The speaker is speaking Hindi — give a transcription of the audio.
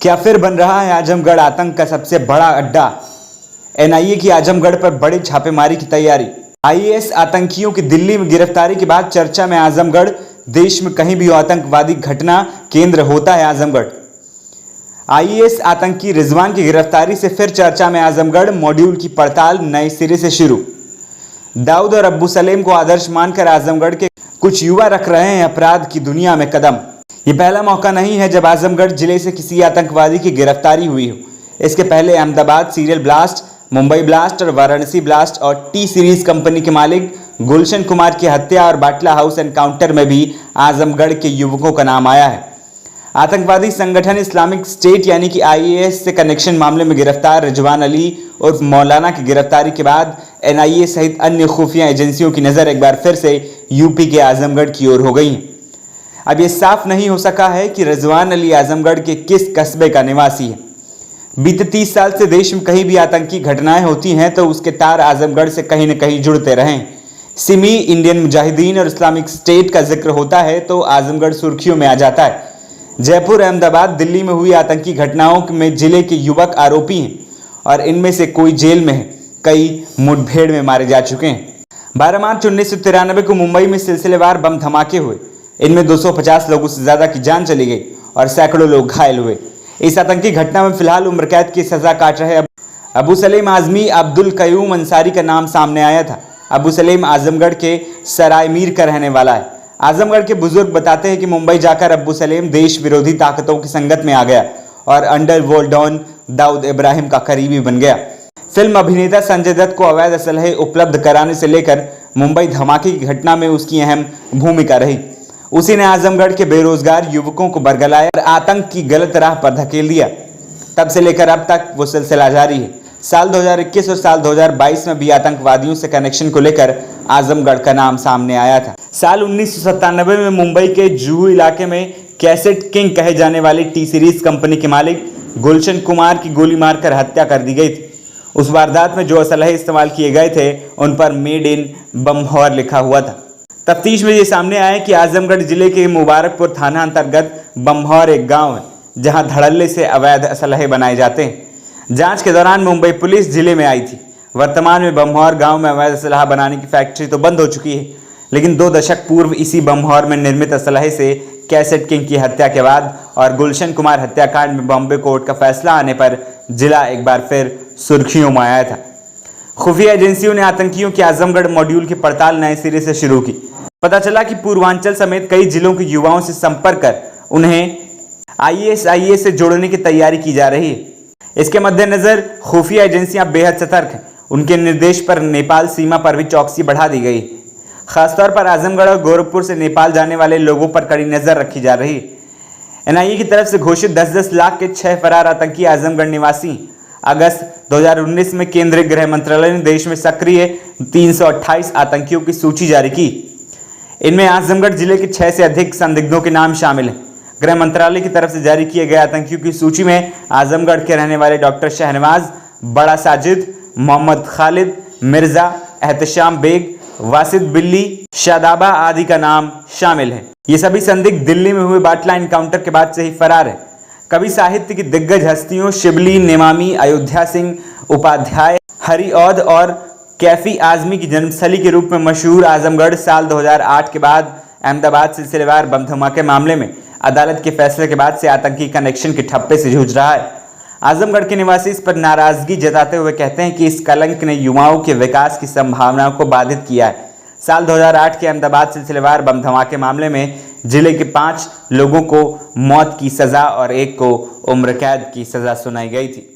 क्या फिर बन रहा है आजमगढ़ आतंक का सबसे बड़ा अड्डा? एनआईए की आजमगढ़ पर बड़ी छापेमारी की तैयारी। आईएस आतंकियों की दिल्ली में गिरफ्तारी के बाद चर्चा में आजमगढ़। देश में कहीं भी आतंकवादी घटना केंद्र होता है आजमगढ़। आईएस आतंकी रिजवान की गिरफ्तारी से फिर चर्चा में आजमगढ़। मॉड्यूल की पड़ताल नए सिरे से शुरू। दाऊद और अब्बू सलेम को आदर्श मानकर आजमगढ़ के कुछ युवा रख रहे हैं अपराध की दुनिया में कदम। ये पहला मौका नहीं है जब आजमगढ़ जिले से किसी आतंकवादी की गिरफ्तारी हुई हो। इसके पहले Ahmedabad serial blast, Mumbai blast और वाराणसी ब्लास्ट और टी सीरीज कंपनी के मालिक गुलशन कुमार की हत्या और बाटला हाउस एनकाउंटर में भी आजमगढ़ के युवकों का नाम आया है। आतंकवादी संगठन इस्लामिक स्टेट यानी कि आईएस से कनेक्शन मामले में गिरफ्तार रिजवान अली उर्फ मौलाना की गिरफ्तारी के बाद एनआईए सहित अन्य खुफिया एजेंसियों की नज़र एक बार फिर से यूपी के आजमगढ़ की ओर हो गई है। अब ये साफ नहीं हो सका है कि रिजवान अली आजमगढ़ के किस कस्बे का निवासी है। बीते 30 साल से देश में कहीं भी आतंकी घटनाएं होती हैं तो उसके तार आजमगढ़ से कहीं न कहीं जुड़ते रहे। सिमी, इंडियन मुजाहिदीन और इस्लामिक स्टेट का जिक्र होता है तो आजमगढ़ सुर्खियों में आ जाता है। जयपुर, अहमदाबाद, दिल्ली में हुई आतंकी घटनाओं में जिले के युवक आरोपी हैं और इनमें से कोई जेल में है, कई मुठभेड़ में मारे जा चुके हैं। 12 मार्च 1993 को मुंबई में सिलसिलेवार बम धमाके हुए। इनमें 250 लोगों से ज्यादा की जान चली गई और सैकड़ों लोग घायल हुए। इस आतंकी घटना में फिलहाल उम्र कैद की सजा काट रहे अबू सलेम आजमी अब्दुल कयूम अंसारी का नाम सामने आया था। अबू सलेम आजमगढ़ के सराय मीर का रहने वाला है। आजमगढ़ के बुजुर्ग बताते हैं कि मुंबई जाकर अब्बू सलेम देश विरोधी ताकतों की संगत में आ गया और अंडरवर्ल्ड डॉन दाऊद इब्राहिम का करीबी बन गया। फिल्म अभिनेता संजय दत्त को अवैध असलहे उपलब्ध कराने से लेकर मुंबई धमाके की घटना में उसकी अहम भूमिका रही। उसी ने आजमगढ़ के बेरोजगार युवकों को बरगलाया और आतंक की गलत राह पर धकेल दिया। तब से लेकर अब तक वो सिलसिला जारी है। साल 2021 और साल 2022 में भी आतंकवादियों से कनेक्शन को लेकर आजमगढ़ का नाम सामने आया था। साल 1997 में मुंबई के जुहू इलाके में कैसेट किंग कहे जाने वाली टी सीरीज कंपनी के मालिक गुलशन कुमार की गोली मारकर हत्या कर दी गई थी। उस वारदात में जो असलहे इस्तेमाल किए गए थे उन पर मेड इन बम्हौर लिखा हुआ था। तफ्तीश में ये सामने आया कि आजमगढ़ जिले के मुबारकपुर थाना अंतर्गत बम्हौर एक गांव है जहां धड़ल्ले से अवैध असलहे बनाए जाते हैं। जांच के दौरान मुंबई पुलिस जिले में आई थी। वर्तमान में बम्हौर गांव में अवैध असलहा बनाने की फैक्ट्री तो बंद हो चुकी है, लेकिन 2 दशक पूर्व इसी बम्हौर में निर्मित असलहे से कैसेट किंग की हत्या के बाद और गुलशन कुमार हत्याकांड में बॉम्बे कोर्ट का फैसला आने पर जिला एक बार फिर सुर्खियों में आया था। खुफिया एजेंसियों ने आतंकियों की आजमगढ़ मॉड्यूल की पड़ताल नए सिरे से शुरू की। पता चला कि पूर्वांचल समेत कई जिलों के युवाओं से संपर्क कर उन्हें आईएस से जोड़ने की तैयारी की जा रही है। इसके मद्देनजर खुफिया एजेंसियां बेहद सतर्क हैं। उनके निर्देश पर नेपाल सीमा पर भी चौकसी बढ़ा दी गई। खासतौर पर आजमगढ़ और गोरखपुर से नेपाल जाने वाले लोगों पर कड़ी नजर रखी जा रही है। एनआईए की तरफ से घोषित 10-10 लाख के 6 फरार आतंकी आजमगढ़ निवासी। अगस्त 2019 में केंद्रीय गृह मंत्रालय ने देश में सक्रिय 328 आतंकियों की सूची जारी की। इनमें आजमगढ़ जिले के 6 से अधिक संदिग्धों के नाम शामिल हैं। गृह मंत्रालय की तरफ से जारी किए गए आतंकियों की सूची में आजमगढ़ के रहने वाले डॉक्टर शहनवाज, बड़ा साजिद, मोहम्मद खालिद, मिर्जा, एहतशाम बेग, वासिद बिल्ली, शादाबा आदि का नाम शामिल है। ये सभी संदिग्ध दिल्ली में हुए बाटला एनकाउंटर के बाद से ही फरार है। कवि साहित्य की दिग्गज हस्तियों शिबली नेमामी, अयोध्या सिंह उपाध्याय, हरिऔध और कैफी आजमी की जन्मस्थली के रूप में मशहूर आजमगढ़ साल 2008 के बाद अहमदाबाद सिलसिलेवार बम धमाके मामले में अदालत के फैसले के बाद से आतंकी कनेक्शन के ठप्पे से जूझ रहा है। आजमगढ़ के निवासी इस पर नाराजगी जताते हुए कहते हैं कि इस कलंक ने युवाओं के विकास की संभावनाओं को बाधित किया है। साल 2008 के अहमदाबाद सिलसिलेवार बम धमाके मामले में जिले के 5 लोगों को मौत की सजा और 1 को उम्र कैद की सजा सुनाई गई थी।